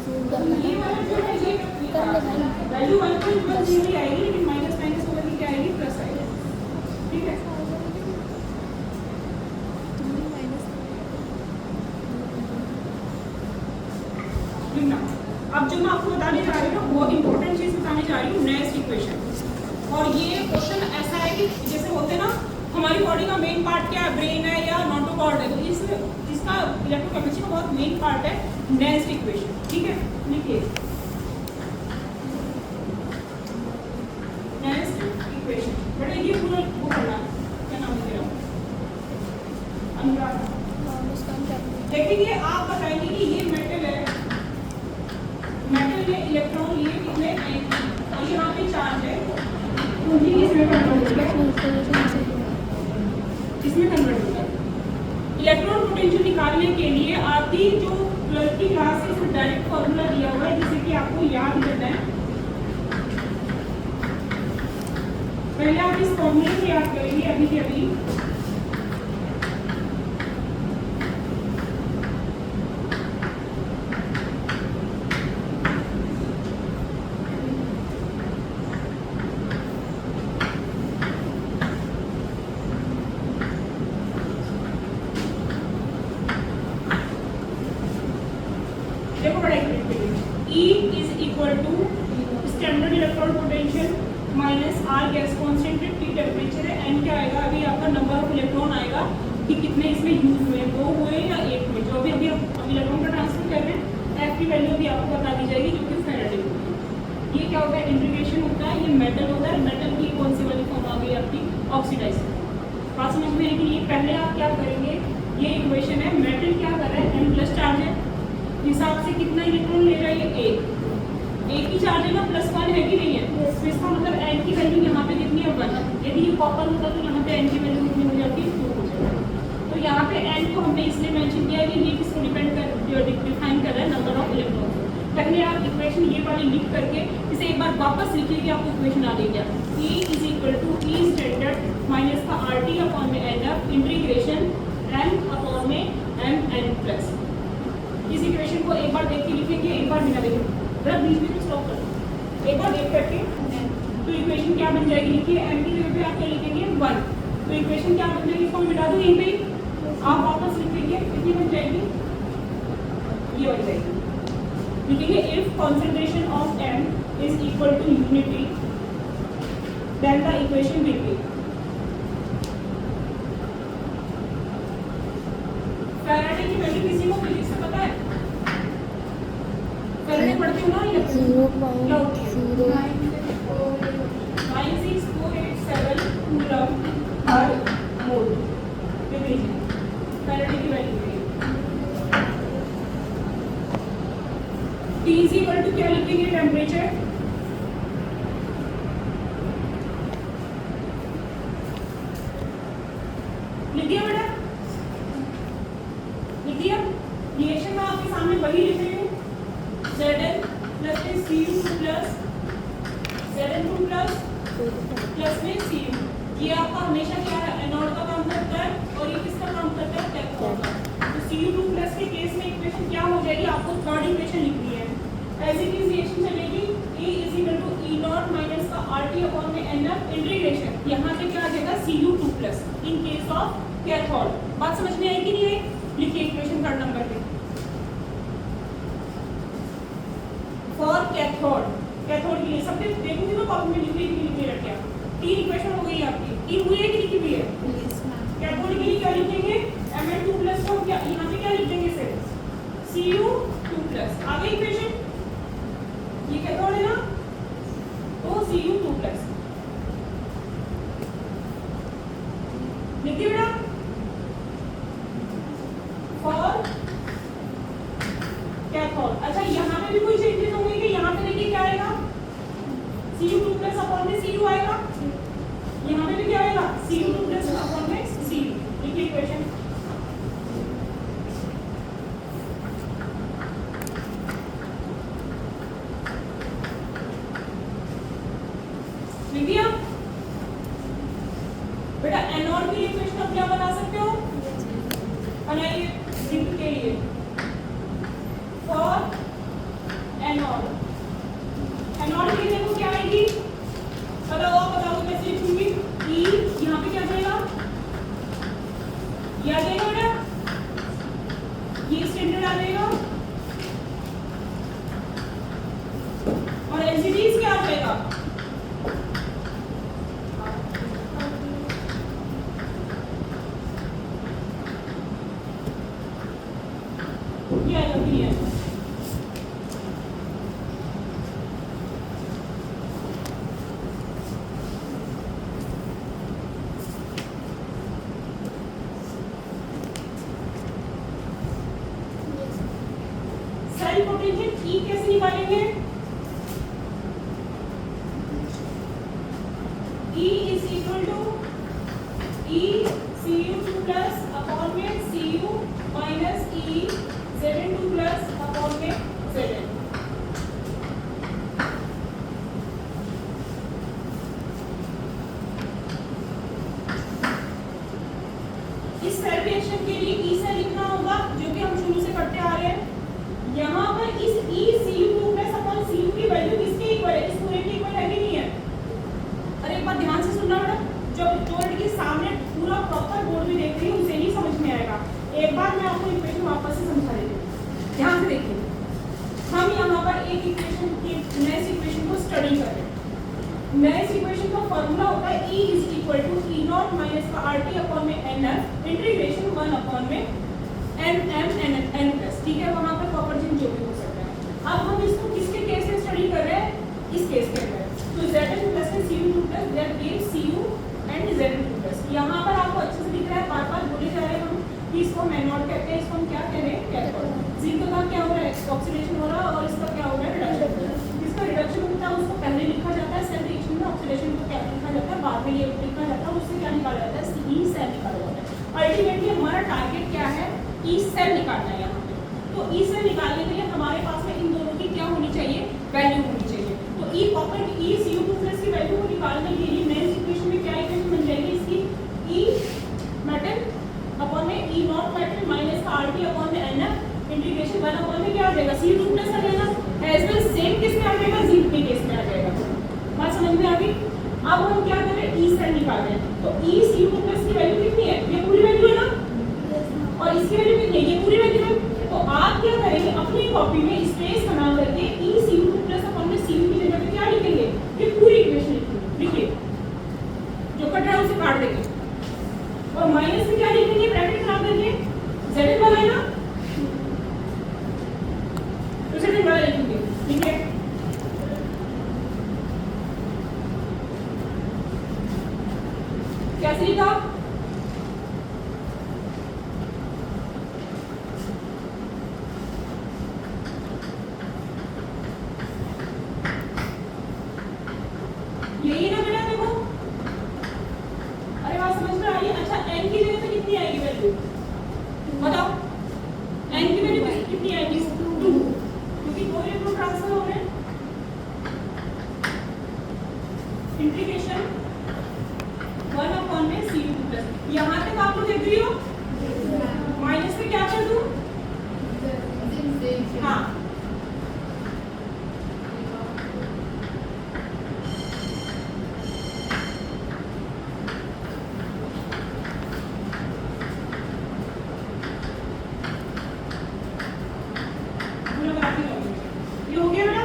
ये वाला जो है ये वैल्यू 1.10 ही आएगी, लेकिन माइनस माइनस होकर क्या आएगी, प्लस आएगी। ठीक है, अब जो मैं आपको बताने जा रही हूँ बहुत इंपॉर्टेंट चीज बताने जा रही हूँ, नेस्ट इक्वेशन। और ये क्वेश्चन ऐसा है कि जैसे होते ना हमारी बॉडी का मेन पार्ट क्या है, ब्रेन है या नोटोकॉर्ड है, तो इसका इलेक्ट्रोकेमिस्ट्री का बहुत मेन पार्ट है नेस्ट इक्वेशन। ठीक है, लिखिए नेस्ट इक्वेशन। बड़ा ये पूरा वो पढ़ना, क्या नाम है तेरा, अनुराग। देखेंगे आप बताएंगे कि ये मेटल है, मेटल में इलेक्ट्रॉन लिए कितने हैं और यहाँ पे चार्ज है, तो भी इसमें कन्वर्ट होता है, इसमें कन्वर्ट होता है। इलेक्ट्रॉन पोटेंशियल निकालने के लिए आपकी जो 12th की क्लास है इसमें डायरेक्ट फॉर्मूला दिया हुआ है, जिसे कि आपको याद करना है। पहले आप इस फॉर्मूले को याद करेंगे अभी के अभी। देखो बड़ा E is equal to standard electron potential minus R gas constant, T temperature है, N क्या आएगा, अभी आपका नंबर ऑफ इलेक्ट्रॉन आएगा कि कितने इसमें यूज हुए, 2 हुए या 1 हुए, जो भी अभी आप इलेक्ट्रॉन का ट्रांसफर कर रहे हैं F की वैल्यू भी आपको बता दी जाएगी, जो कि फैराडे होती है। ये क्या होता है, इंटीग्रेशन होता है, ये मेटल होता है, मेटल की कौन सी वाली फॉर्म आ गई आपकी, ऑक्सीडाइज। बात समझ में है कि ये पहले आप क्या करेंगे, ये इक्वेशन है, मेटल क्या कर रहा है, N प्लस चार्ज है, हिसाब से कितना इलेक्ट्रॉन ले रहा है, ये एक ही चार्ज है ना, +1 है कि नहीं है, तो इसका मतलब N की वैल्यू यहाँ पे कितनी है, 1। यदि ये कॉपर होता तो यहाँ पे N की वैल्यू कितनी हो जाती है, 2 हो जाती। तो यहाँ पे N को हमने इसलिए मेंशन किया है कि ये किसको डिफाइन कर रहा है, नंबर ऑफ इलेक्ट्रॉन। पहले आप इक्वेशन ये वाली लिख करके इसे एक बार वापस लिखिए कि आपको इक्वेशन आ गई क्या, E is equal to E standard minus का RT अपॉन में NF इंटीग्रेशन M अपॉन में MN प्लस। इस इक्वेशन को एक बार देख के लिखेंगे, एक बार बिना देखे, जरा बीच में स्टॉप कर दो, एक बार देख करके तो इक्वेशन क्या बन जाएगी, लिखिए m की जगह पे आप क्या लिखेंगे 1, तो इक्वेशन क्या बन जाएगी, इसको मिटा दो यहीं पे, आप वापस लिखेंगे कितनी बन जाएगी, ये बन जाएगी। लिखेंगे if concentration of m is equal to unity then the equation will be. Faraday की वैल्यू किसी को फिजिक्स से पता है, फैराडे पढ़ते हो ना, 0.9647 कूलम हर मोल फैराडे की वैल्यू है। T इज इक्वल टू क्या लिखेंगे, टेम्परेचर, लिखिए बेटा, लिखिए, रिएक्शन में आपके सामने वही लिख रही हूँ, Zn प्लस में Cu प्लस Zn2 प्लस में Cu। ये आपका हमेशा क्या है, एनोड का काम करता है और ये किसका काम करता है, कैथोड का। तो Cu2 प्लस के केस में इक्वेशन क्या हो जाएगी, आपको थर्ड इक्वेशन लिखनी है। ऐसी की रिएक्शन चलेगी E is equal to E not minus का RT अपॉन में NF इंटीग्रेशन, यहाँ पे क्या आ जाएगा Cu2 plus in case of cathode. बात समझ में आई कि नहीं आई, लिखिए इक्वेशन थर्ड नंबर पे, फॉर कैथोड, कैथोड के लिए सबसे देखूंगी तो कॉपी में लिखने रखिए। 3 इक्वेशन हो गई आपकी, 3 हुई है कि लिखी हुई है, कैथोड के लिए क्या लिखेंगे, Mn2 प्लस को क्या यहाँ पे क्या लिख देंगे, सिर्फ Cu2 प्लस, आगे इक्वेशन, ये कैथोड है ना, तो Cu2 प्लस लिखिए बेटा, फॉर कैथोड। अच्छा यहाँ पे भी कोई चेंजेस होंगे कि यहाँ पे देखिए क्या आएगा, Cu2 प्लस अपॉन में Cu आएगा, यहाँ पे भी क्या आएगा, Cu2 प्लस अपॉन में Cu। लिखिए इक्वेशन, लिख दिया बेटा। एनोड के लिए इक्वेशन आप क्या बना सकते हो, बनाइए, जिंक के लिए फॉर बताओ n0 की देखो क्या आएगी, बताओ कैसे लिखूंगी। ई यहाँ पे क्या जाएगा, ये आ जाएगा बेटा, ये स्टैंडर्ड आ जाएगा और एलसीडीज क्या आ जाएगा, ये आएगा भी है। सेल पोटेंशियल ई कैसे निकालेंगे, E is equal to E Cu2 plus upon में Cu minus E Zn2 plus upon में Zn। इस सेल रिएक्शन के लिए E से लिखना होगा जो कि हम शुरू से करते आ रहे हैं। यहाँ पर इस E Cu2 plus upon Cu की वैल्यू किसके इक्वल है, इस पूरे के इक्वल है कि नहीं है। अरे एक बार ध्यान से सुनना बेटा, जब जो लड़की सामने पूरा प्रॉपर बोर्ड में देख रही है उसे नहीं समझ में आएगा। एक बार मैं आपको इक्वेशन वापस से समझा देती हूँ, ध्यान से देखिए। हम यहाँ पर एक इक्वेशन की नेक्स्ट इक्वेशन को स्टडी कर रहे हैं। नेक्स्ट इक्वेशन का फॉर्मूला होता है E is equal to E not minus का RT अपॉन में NF इंटीग्रेशन 1 अपॉन में n प्लस, ठीक है, वहाँ पर प्रॉपर चेंज जो भी हो सकता है। अब हम इसको किसके केस में स्टडी कर रहे हैं, इस केस के अंदर। तो Zn प्लस में Cu2 plus that gives Cu and Zn2 plus. यहाँ पर आपको अच्छे से दिख रहा है, बार-बार बोले जा रहे हैं हम कि इसको मेनॉट कहते हैं, इसको हम क्या कह रहे हैं, कैथोड। जिंक का क्या हो रहा है, ऑक्सीडेशन हो रहा है और इसका क्या हो रहा है, रिडक्शन। जिसका रिडक्शन होता है उसको पहले लिखा जाता है सेल रिएक्शन में, ऑक्सीडेशन को क्या लिखा जाता है बाद में ये लिखा जाता है, उससे क्या निकाला जाता है, ई सेल निकाला जाता है। अल्टीमेटली हमारा टारगेट क्या है, ई सेल निकालना है यहाँ पे। तो ई सेल निकालने के लिए हमारे पास में इन दोनों की क्या होनी चाहिए, वैल्यू होनी चाहिए। तो ई कॉपर की ई Cu2 प्लस की वैल्यू को निकालने के लिए नेक्स्ट इक्वेशन में क्या इक्वेशन बन जाएगी इसकी, ई मेटल अपॉन में ई नॉट मेटल माइनस का RT अपॉन में NF इंटीग्रेशन 1 अपॉन में क्या आ जाएगा, Cu2 प्लस आ जाएगा। एज वेल सेम किस में आ जाएगा, जिंक के केस में आ जाएगा। बात समझ में आ गई। अब हम क्या कर रहे हैं, ई सेल निकाल रहे हैं। तो ई Cu2 प्लस की वैल्यू कितनी है, ये पूरी वैल्यू है ना, और इसकी वैल्यू कितनी है, ये पूरी वैल्यू है। तो आप क्या करेंगे, अपनी कॉपी में स्पेस बना करके ई Cu2 प्लस अपॉन में Cu की जगह पे क्या लिखेंगे, ये पूरी इक्वेशन लिखिए, जो कट रहा है उसे काट देंगे और माइनस में क्या लिखेंगे, ब्रैकेट खराब करके Zn वाला है ना, तो Zn वाला लिखेंगे, ठीक है। कैसे लिखा, यही ना बेटा, देखो अरे बात समझ में आ रही है। अच्छा n की जगह पे कितनी आएगी वैल्यू, बताओ n की वैल्यू कितनी आएगी, 2, क्योंकि दो इलेक्ट्रॉन ट्रांसफर हो रहे हैं। इंटीग्रेशन 1 अपॉन में Cu2 प्लस, यहाँ तक आप लोग देख रही हो, माइनस में क्या कर दूं, हाँ ये हो गया बेटा,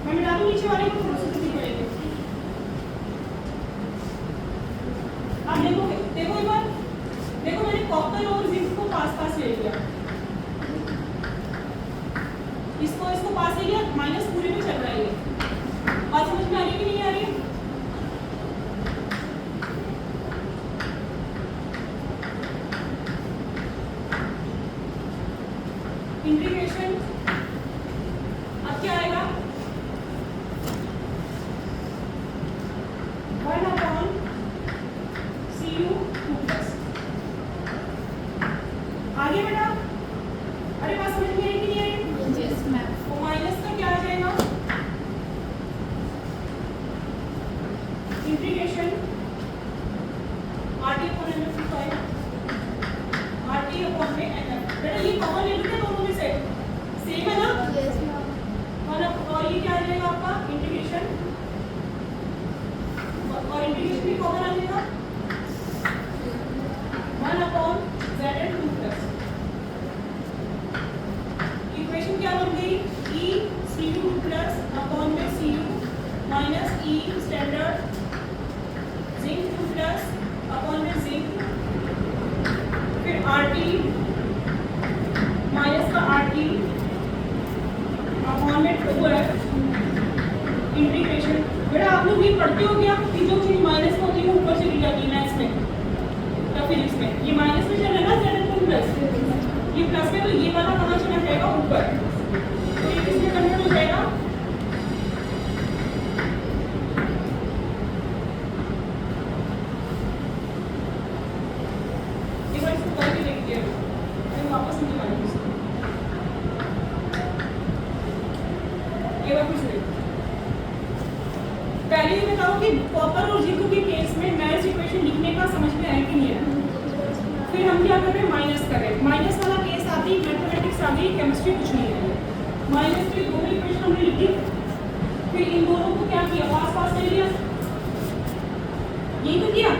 मैं मिटा दूं नीचे वाले को, थोड़ा सा जल्दी करेंगे। अब देखो देखो एक बार, देखो मैंने कॉपर और जिंक को पास पास ले लिया, इसको पास ले लिया, माइनस पूरे में चल रहा है ये। बात समझ में आ रही है कि नहीं आ रही है, इंटीग्रेशन अब क्या आएगा, 1 अपॉन Cu2 प्लस। आगे बेटा, अरे बात समझ में आई कि नहीं आई, यस मैम। तो माइनस का क्या आ जाएगा, integration RT upon NF RT upon में मैट्रिक्स में, ये माइनस में चलेगा Z प्लस, ये प्लस में, तो ये वाला कहाँ चला जाएगा ऊपर, तो ये किसमें कन्वर्ट हो जाएगा, एक बार इसको करके देखिए, मैं वापस नहीं आऊंगी इसको, ये बार फिर से पहले ये बताओ कि कॉपर और जिंक के केस में मैच इक्वेशन लिखने का समझ में आया कि नहीं आया। फिर हम क्या कर रहे हैं, माइनस कर रहे हैं, माइनस वाला केस आती, मैथमेटिक्स आ गई, केमिस्ट्री कुछ नहीं है, माइनस के दोनों इक्वेशन हमने लिखी, फिर इन दोनों को क्या किया, पास पास ले लिया, यही तो किया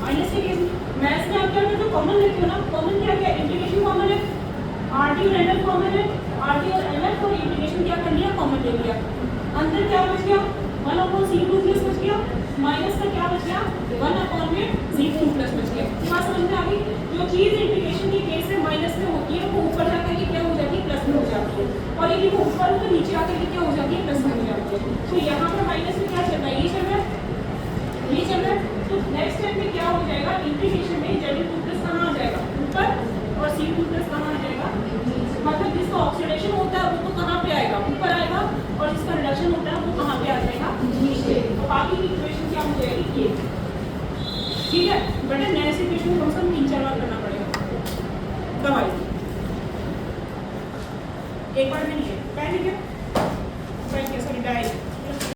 माइनस के केस में। मैथ्स में आप क्या करते हो, कॉमन लेते हो ना, कॉमन क्या किया, इंटीग्रेशन कॉमन है, आरटी और एनएफ कॉमन है, आरटी और एनएफ और इंटीग्रेशन क्या कर लिया, कॉमन ले लिया, अंदर क्या बच गया, 1/c2 प्लस बच गया, माइनस का क्या बच गया, 1/c2 प्लस बच गया। बात समझ में आ गई, जो चीज इंटीग्रेशन के केस में माइनस में होती है वो ऊपर जाकर के क्या हो जाती है, प्लस में हो जाती है, और ये वो ऊपर तो नीचे आकर के क्या हो जाती है, प्लस में हो जाती है। तो यहाँ पर माइनस में क्या चल रहा है, ये चल रहा है, ये चल रहा है, तो नेक्स्ट स्टेप में क्या हो जाएगा, इंटीग्रेशन में Z2 प्लस कहाँ आ जाएगा, ऊपर, और C2 प्लस कहाँ आ जाएगा, मतलब जिसका ऑक्सीडेशन होता है वो तो कहाँ पे आएगा, ऊपर आएगा, और जिसका रिडक्शन होता है वो कहाँ पे आ जाएगा, नीचे। तो बाकी की इक्वेशन क्या हो जाएगी, ये ठीक है। बेटा नए से इक्वेशन को कम से कम 3-4 बार करना पड़ेगा, दवाई एक बार में नहीं है, पहले क्या सॉरी डायरी